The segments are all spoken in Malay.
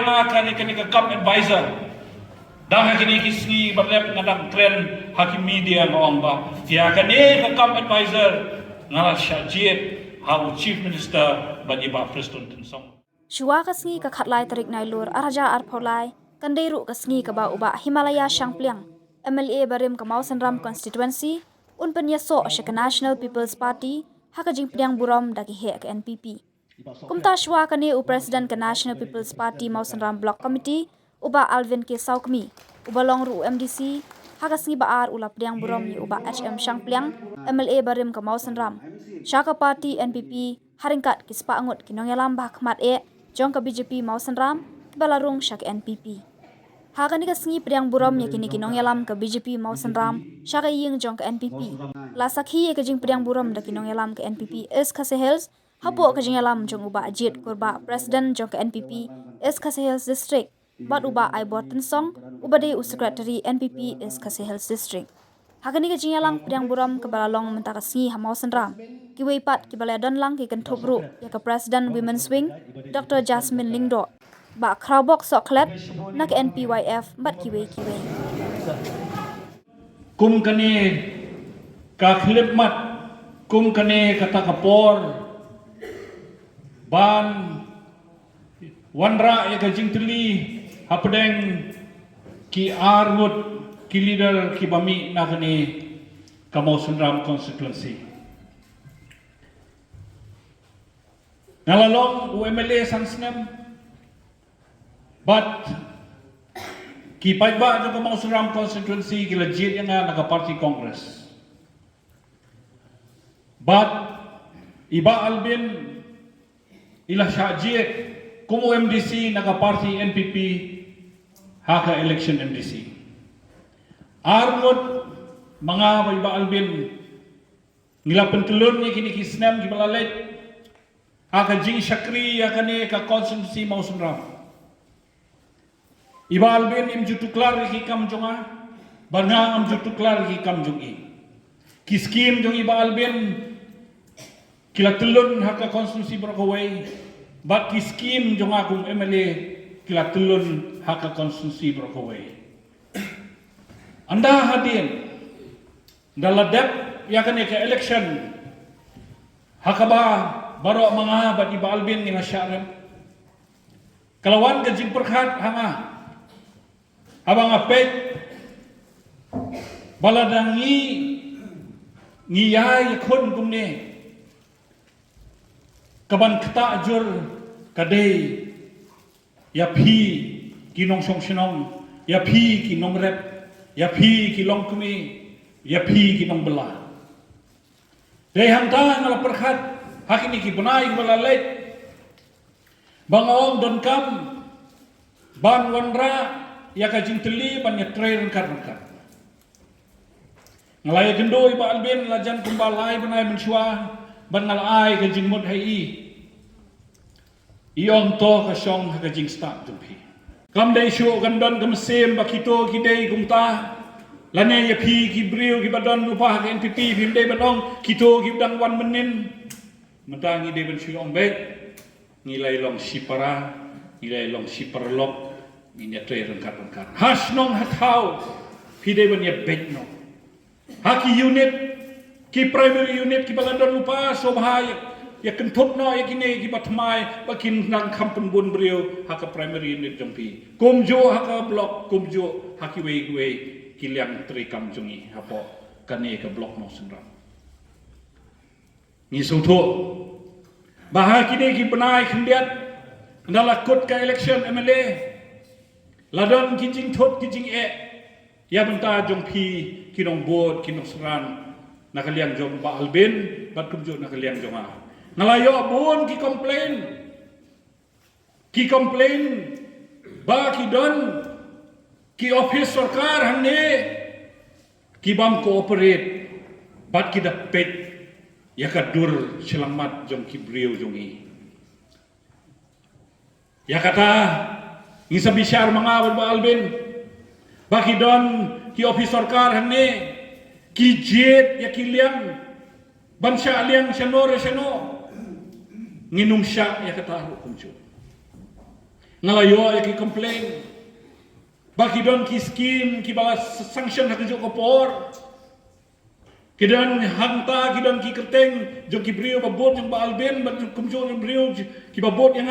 hanga kani ka kam advisor dah kini kisni berlep ngadang trend hakim media ngawang ba ya kani ka kam advisor ngala syajit how chief minister bani ba Preston Tensong Shua kasngi ka khatlai tarik nailur araja arpholai kanderu kasngi ka ba uba Himalaya Shangpliang MLA Barim Kamau Sanram constituency un penyaso ke National People's Party hakajing pediang buram daki he ke NPP kumta shwa kani u president ke National People's Party Mau Sanram Block Committee uba Alvin K Saukmi uba longru MDC hakasngi ba ar ulap pediang buram ni uba HM Shangpliang MLA Barim Kamau Sanram Shaka Party NPP haringkat kispa angut kinong yalam bah khmat jong ka BJP Mau Sanram balarung shak NPP Hakani kasngi pediang buram ya kini kinong yalam ke BJP Mau Sanram shaka ying jong ke NPP la sakhi ke jing pediang buram da kinong yalam ke NPP is Khasehels hapo ke jing yalam jong uba Ajit kurba president jong ke NPP is Khasehels district bat uba Aibor Tensong uba de secretary NPP is Khasehels district Hakani ke jing yalam pediang buram ke balalong mentaka kasngi ha Mau Sanram kiwei pat ki baladon lang ki kan thobru ya ke president women's wing Dr Jasmine Lingdo ba krawbok soklet nak NPYF bat kiwei kum kani ka khlip mat kum kani kata kapor ban wanra ya ka jingtli hapdeng ki armut ki leader ki bami nakani ka Mau Sanram constituency nalalong UMLA sansnem but ki paiba jo Mau Sanram constituency ki legit yang naga party congress but iba albin ila syajit kumu MDC naga party NPP haka election MDC armut mga iba albin nila pentelun ni kini kisnam ki balalet haka jing syakri yakane ka constituency Mau Sanram Iba albin im jutuklar ki kam jonga banga am jutuklar ki kam jongi kiskim jong iba albin kila telun haka konstitusi Brokaway bat kiskim jong akung MLA kila telun haka konstitusi Brokaway anda hadir dalam dep yakan ke election hakaba baro mga bat iba albin nila syarem kalawan gajing perkhat hanga abang apet baladangi ngiyay khun kumne kaban kata jur kadai ya phi kinong song sinong ya phi kinong rep ya phi kilong kumi ya phi kinong bela dei hamta ngala perkhat hakini ki bunai balalet bangong don kam ban wanra ya ka jingteli ban ya train karangkat ngalai gendo iba albin lajan kumbalai banai mensyua ban ngalai ka jingmut hai iong to ka syong ka jing start jumpi kam dai syu gandon kamsem bakito kidei kumta lane ya phi ki briu ki badon upah ka NPP phim dei banong kito ki dang wan menin mentangi dei ben syu ombe ngilai long sipara ngilai long siparlok Minya tray rengkat-rengkat. Has nong hatau. Pide banya bed nong. Haki unit. Ki primary unit. Ki balandon lupa. Sobhai. Ya kentup no. Ya kini. Ki batmai. Bakin nang kampun bun beriu. Haka primary unit jompi. Kumjo haka blok. Kumjo. Haki wei. Ki liang tray kam jongi. Hapo. Kani ke blok Mau Sanram. Ni sutu. Bahaya kini ki penai kendiat. Ndalakut ke election MLA. Ladon kijing thot kijing ya benta jong pi kinong board kinong seran nakaliang jong ba albin bat kumjo nakaliang jong ngalayo bon ki complain ba ki don ki office sarkar hanne ki bam cooperate bat ki dapet ya kadur selamat jong ki brio jongi ya kata Ngisa bisyar mga ba albin baki don ki office sarkar hanne ki jet ya ki liang bansya liang syano nginung sya ya katahu kumjo ngalayo ya ki complain baki don ki scheme ki bala sanction hak jo kopor kidan hangta kidan ki kerteng jo ki brio babot yang ba alben ba kumjo yang brio ki babot yang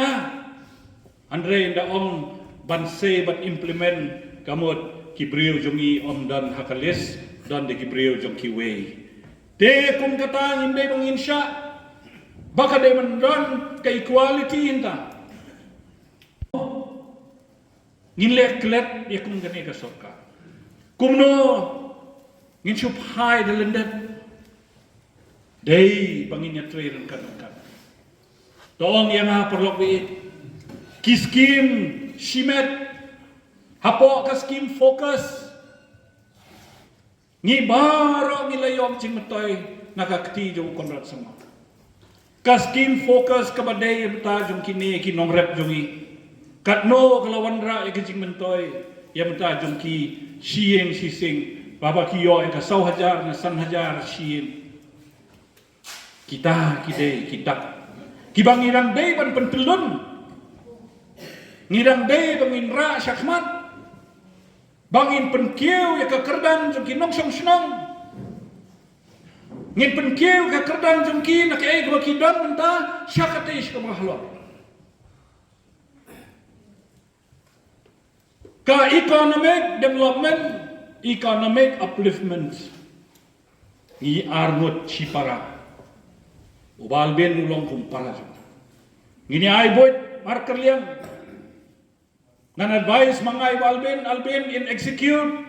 andre nda om ban se ban implement kamot ki brio jongi om dan hakalis dan de ki brio jong ki way de kum kata inde bang insya baka de man don ka equality inta nginlek klet ya kum gane ka sorka kumno ngin chup hai de lendet dei bangin ya trairen kan tong yang ha perlok bi kiskim shimet hapo ka skim focus ngi baro ngi layom ching matoy nakakti jo konrat sama ka skim focus ka badai beta jong kini ki nomrep jongi katno kalawan ra ya jing mentoy ya beta jong ki sieng sising baba kiyo ka 100,000 na 100,000 sieng kita kide kita kibangirang dei ban pentelun ngirang dei bangin ra syakmat bangin penkiu ya ka kerdan jong ki nongsong snong ngin penkiu ka kerdan jong ki nak ai ka kidan menta syakate ka mahlo ka economic development economic upliftment ni arnot chipara ubal ben ulong kumpala ngini ay boy marker liang nan advice mangai alben in execute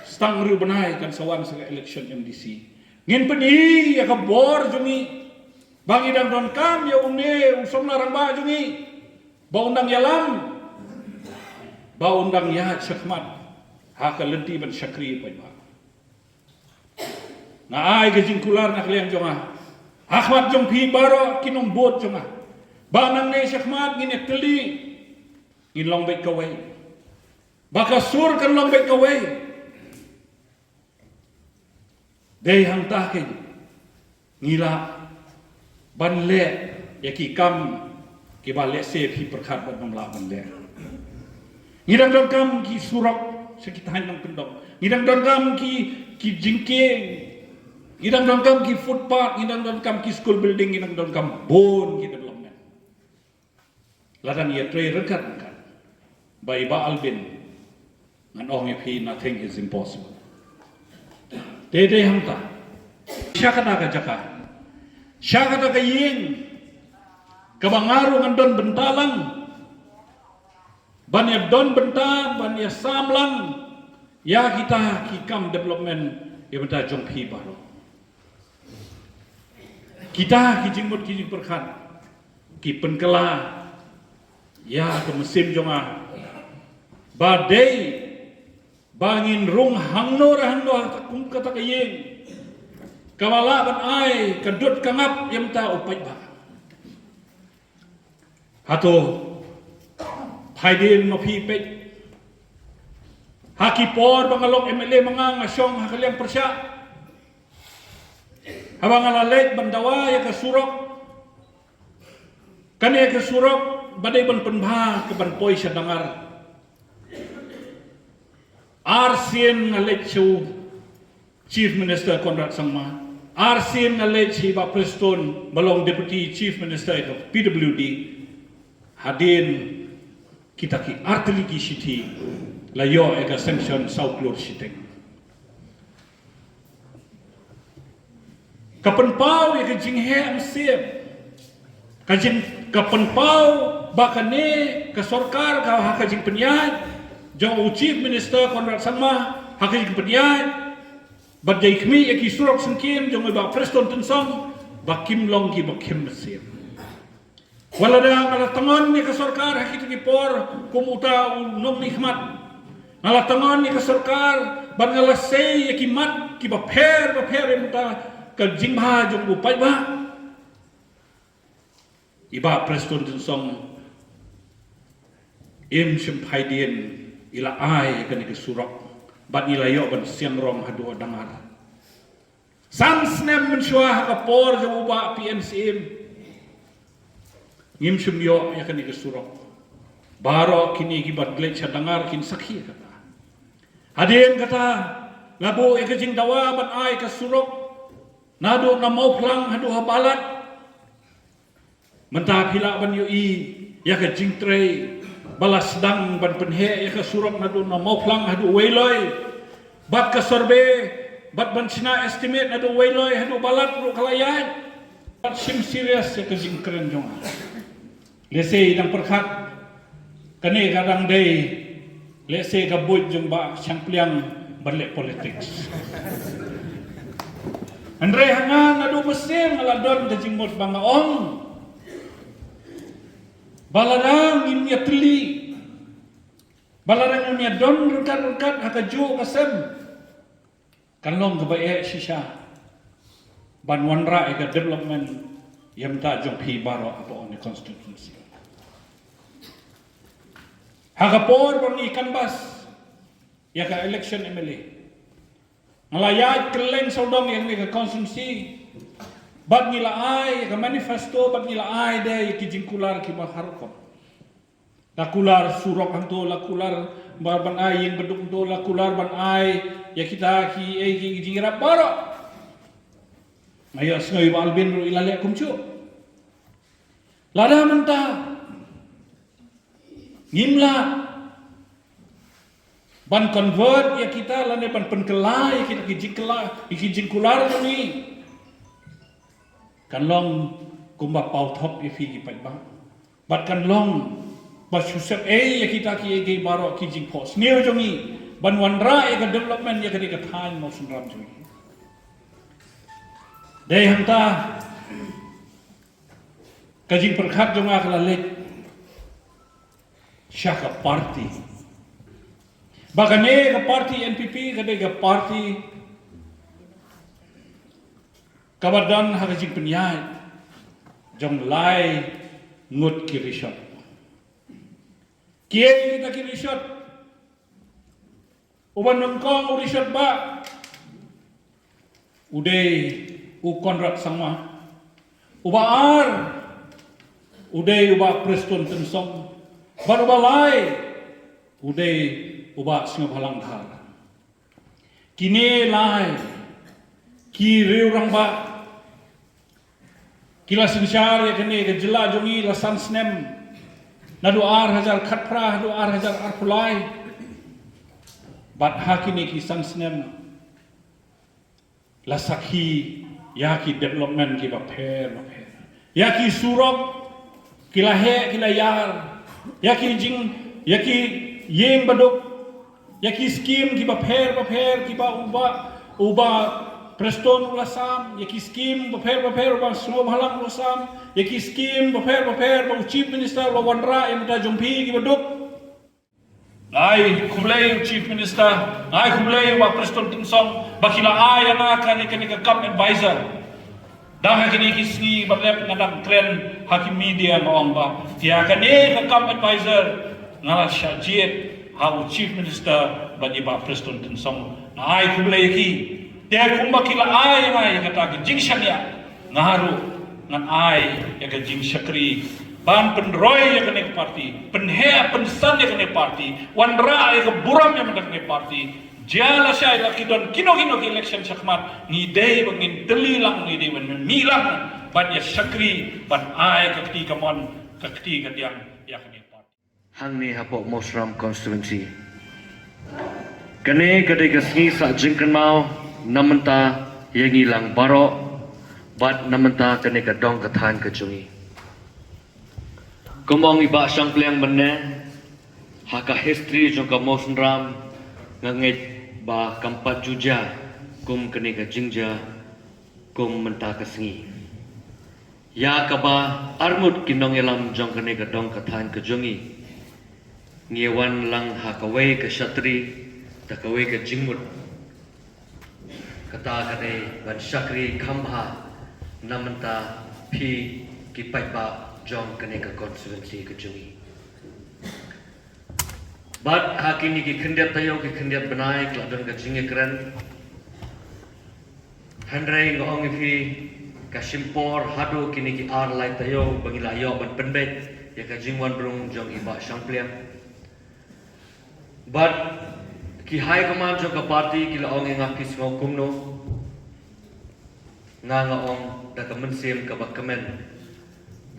stang ru benai kan sawan sa election MDC ngin pedi ya ka bor jungi bangi dan don kam ya umne usom larang ba jungi ba undang yalam ba undang ya syakmat ha ka lenti ban syakri pa ba na ay gajing kular na kliang jonga akhwat jong pi baro kinong bot jonga ba nang ne syakmat ngin teli ngin long bet kawai baka sur kan long bet kawai dei hang takin ngila ban le ya ki kam ki ba le se phi prakhat ban nom la ban le ngidang don kam ki surok sekitahan nang pendok ngidang don kam ki jingking ngidang don kam ki footpath ngidang don kam ki school building ngidang don kam bon ki development ladan ya tray rekat kan bai ba albin ngan ong phi nothing is impossible dede hamta syakata ka jaka syakata ka ying kabangaru ngan don bentalang banyak don benta banyak samlang ya kita kikam development ya benta jong phi baro kita kijingmut kijing perkhat ki penkela ya ke mesim jonga badai bangin rung hangno takum kata kayeng kamala ban ai kadut kangap yam ta upai ba hato Haidin mapi pe haki por bangalok MLA mga ngasyong hakaliang persya habang alalek bandawa ya kasurok kani ya kasurok badai ban penbha ke ban poi sa dangar Arsien ngalek show Chief Minister Conrad Sangma Arsien ngalek si Ba Preston balong Deputy Chief Minister of PWD hadin kita ki artili ki shiti layo ega sanction sauklor shiteng kapan pau ega jinghe am siep kajin kapan pau bakane ka sarkar ka hakajing penyat jong chief minister Conrad Sangma hakajing penyat badai kmi eki surok sengkim jong ba Preston tensong bakim long ki bakim siep wala da ngalatangon ni ka sarkar hakit ki por kumuta nom nikmat ngalatangon ni ka sarkar ban ngalasay ki mat ki ba pher muta ka jingba jong upay ba iba Preston song im sim phaidien ila ai kan ki surok ban ilayo ban siang rom hadu dangar sans nem mensyua ka por jong uba PNCM ngim sumyo ya kan surok baro kini gibat glek sadangar kin sakhi kata hadien kata labu ekajing dawa ban ai ka surok nado na mau plang hadu habalat mentah pila ban yoi ya ka jingtre balas dang ban penhe ya ka surok nado na mau plang hadu weiloi bat ka sorbe bat ban sina estimate nado weiloi hadu balat ru kalayat bat sim serious ya ka jingkren jong lese idang perkhat kane kadang dei lese ka buj jong ba Changpliang balik politics Andre hangan adu mesim ngaladon ka jingmot bangaong balarang imnya teli balarang imnya don rukat hakaju kasem kanlong kebae shisha banwanra ega development yang ta jong pi baro apa on the constituency hagapor bang ikan bas ya ka election MLA ngalayat keleng sodong yang ke constituency bag nila ay ka manifesto bag nila ay day kijingkular ki maharkom lakular surok anto lakular ban ay yang beduk to lakular ban ay ya kita ki ay ki jingrap baro ayo sengoy balbin ro ilale kumcu lada menta ngimla ban convert ya kita lane ban penkelai kita kijingkular ni kan long kumba pau top ya fi pai ba bat kan long ba susep ya kita ki baro kijing pos new jongi ban wanra ya ka development ya ka than mo sunram jongi dai hanta kajing perkhat jonga kala lek syaka party bagane ka party NPP kadai ka party kabadan hakajing penyai jong lai ngut kirishot kiai kita kirishot uban nongkong urishot ba udai konrad sama uba ar udai uba preston tensong ban uba lai udai uba singaphalang dhar kine lai ki riurang ba kila sinsyar ya kene ke jela jongi la sansnem nadu ar hajar khatpra nadu ar hajar arpulai bat hakini ki sansnem la sakhi ya ki development ki ba pher ya ki surok kila he kila yar ya ki jing ya ki yeng baduk ya ki scheme ki ba pher ki ba uba Preston ulasam, yaki skim baper bang snow halang ulasam, yaki skim baper bang chief minister lawanra yang dah jumpi ki baduk. Ai kumlei chief minister, ai kumlei wa Preston tinsong, bakila ai yang akan ikan cap advisor. Dah kini kisni berlep ngadam kren hakim media maong ba. Dia akan ke cap advisor ngala syajit hau chief minister bagi ba Preston tinsong. Ai kumlei ki dia kumba kila ay nga ya kata jing syania ngaharu ngan ay ya ka jing syakri ban penroy ya kene parti penhe pensan ya kene parti wanra ya ka buram ya kene parti jala syai la kidon kino ki election syakmat ni dei bangin telilang ni dei ban milang ban ya syakri ban ay ka kti kamon ka kti ka diang ya kene parti hang ni hapok Mosram constituency kene kadai ka sngi sa jingkan mau namenta yang hilang barok bat namenta kene ka dong ka than ka chungi kumong iba Changpliang benne haka history jong ka Mosram nganget ba kampat juja kum kene ka jingja kum menta ka sngi ya ka ba armut kinong elam jong kene ka dong ka than ka chungi ngewan lang hakawe ka shatri takawe ka jingmut kata kane ban syakri kambha namenta pi ki paiba jong kane ka constituency ka jungi bat hakini ki khendiat tayo ki khendiat banai kladon ka jinge kran handrai ngong pi Kasimpor hado kini ki ar lai tayo bangila yo ban penbet ya ka jingwan brung jong iba Shampliang. But ki high command jong ka party kila ong nga kis ngau kumno nga ong da ka mensem ka bakamen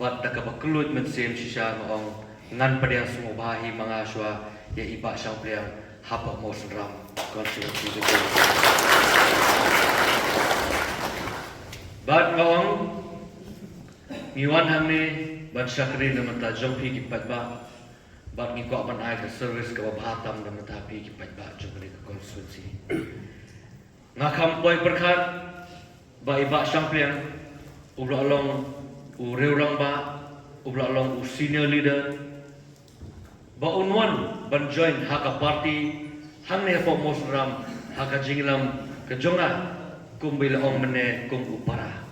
but da ka bakulut mensem sisa nga ong ngan padya sumo bahi mga aswa ya iba Shampliang hapa Mosen Ram konstitusi de. But ngawang ngiwan hamne ban syakri na mata jompi ki patba but ngi ko ban ai ka service ka bahatam na mata pi ki patba jompi ka konstitusi ngakam poi perkhat ba iba Shampliang ubra long u reurang ba ubra long u senior leader ba unwan ban join haka party hamne po Mosen Ram haka jinglam ka jonga kumbila ong mene kum upara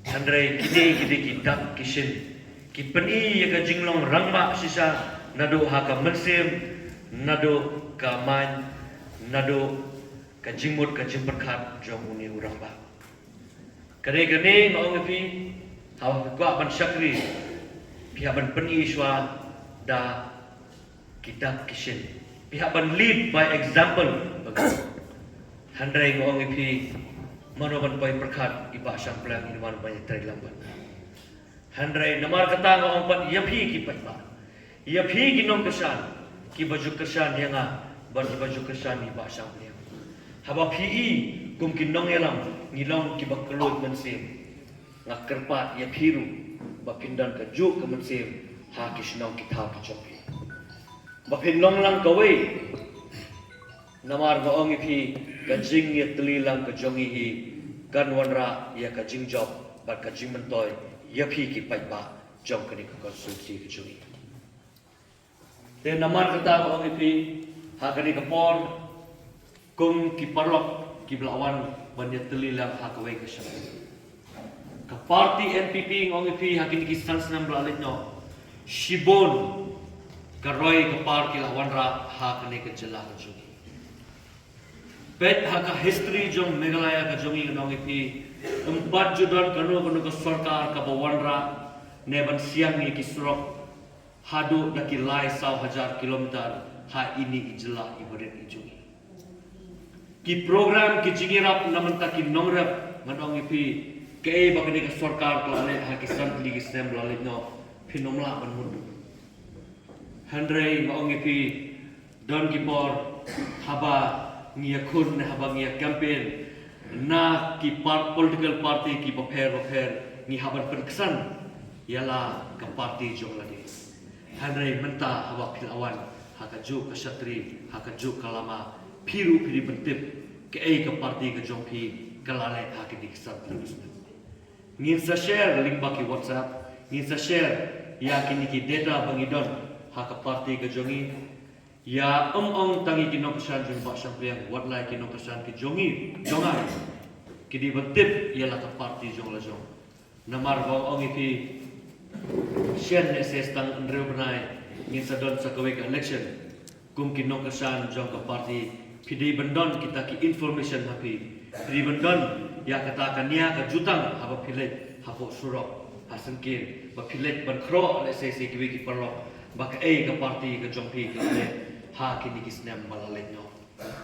Andrei kide kidak kishin ki peni ya ka jinglong rangba sisa nado haka mensem nado ka man nado ka jingmut ka jimperkhat jong uni urangba kare gane ngong pi hawa kwa ban syakri pihak ban peni iswa da kidak kishin pihak ban lead by example Handrai ngong pi manoban pai perkhat iba Shampliang inwan banyak terilamban. Handrai namar kata ngong pan yapi ki pai ba. Yapi ki nong kesan ki baju kesan yang ban baju kesan iba Shampliang. Haba pi kum ki nong elam ngilong ki bakelut mensem. Ngak kerpat yapiru bapindan ka juk ke mensem ha ki snong ki thau ki chopi. Bapin nong lang kawe namar ngong pi kajing ya telilang kajongi hi kanwanra ya kajing job bat kajing mentoy ya pi ki pai ba jom kani ka konstitusi kajongi te namar kata ko ngi pi ha kani ka por kum ki parlok ki blawan ban ya telilang ha ka wei ka sham ka party NPP ngi pi ha kini ki sansnam blalit no shibon karoi ka par ki lawanra ha kani ka jela kajongi Pet haka history jong Meghalaya ka jongi nong ipi 4 judan kanu ka sarkar ka bawanra neban siang ni kisrok hadu daki lai 1,000 kilometer ha ini ijla ibadet ijongi ki program ki jingirap namanta ki nongrap nganong ipi ke bakani ka sarkar klane ha ki santli ki sem lalit no phinomla ban mundu handrei ngong ipi don ki por haba ngia kun haba ngia campaign na ki political party ki bapher ngi haban perkesan yala ka party jong ladi hanrei menta haba pilawan haka juk kasatri haka juk kalama piru piri bentip ke ka party ka jong pi kalale haki diksan terus ngin sa share link baki WhatsApp ngin sa share ya kini ki data bangidon haka party ka jongi ya ong tangi kinong kesan jong ba Shampliang wat lai kinong kesan ki jongi jongai kidi betip ialah ka party jong la jong namar ba ong ipi shen ss tang ndreu benai ngin sadon sa kawe ka election kum kinong kesan jong ka party pidi bendon kita ki information hapi pidi bendon ya kata kania ka jutang haba pilet hapo surok hasengkin ba pilet ban kro le se kiwi ki perlo ba ka ka party ka jong pi ka ha kini kisnam balalenyo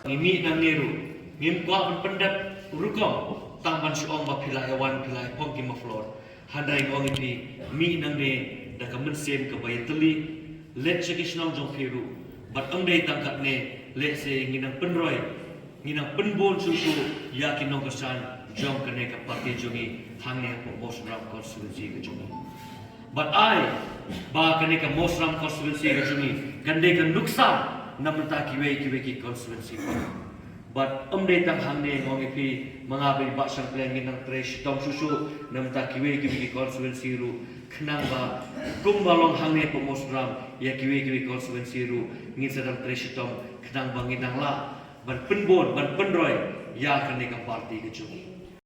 ngimi nang niru ngim kwa pendat rukom tangban siong ba pilai awan pilai pong ki maflor handai ngong ipi mi nang de da ka mensem ka bay teli let chekisnong jong firu bat amdei tangkat ne let se nginang penroi nginang penbon susu ya kinong kesan jong kene ka parti jongi hangne po Mosen Ram konstitusi ka jongi but I ba kene ka Mosen Ram konstitusi ka jongi gande ka nuksa namta kiwe ki konstitusi but tang hangne ngong ipi mga ba Shampliang nginang tresh tong susu namta kiwe ki konstitusi ru khnang ba kumbalong hangne po Mosen Ram ya kiwe konstitusi ru ngin sadang tresh tong khnang ba nginang la ban penbon ban penroi ya kene ka parti ka jongi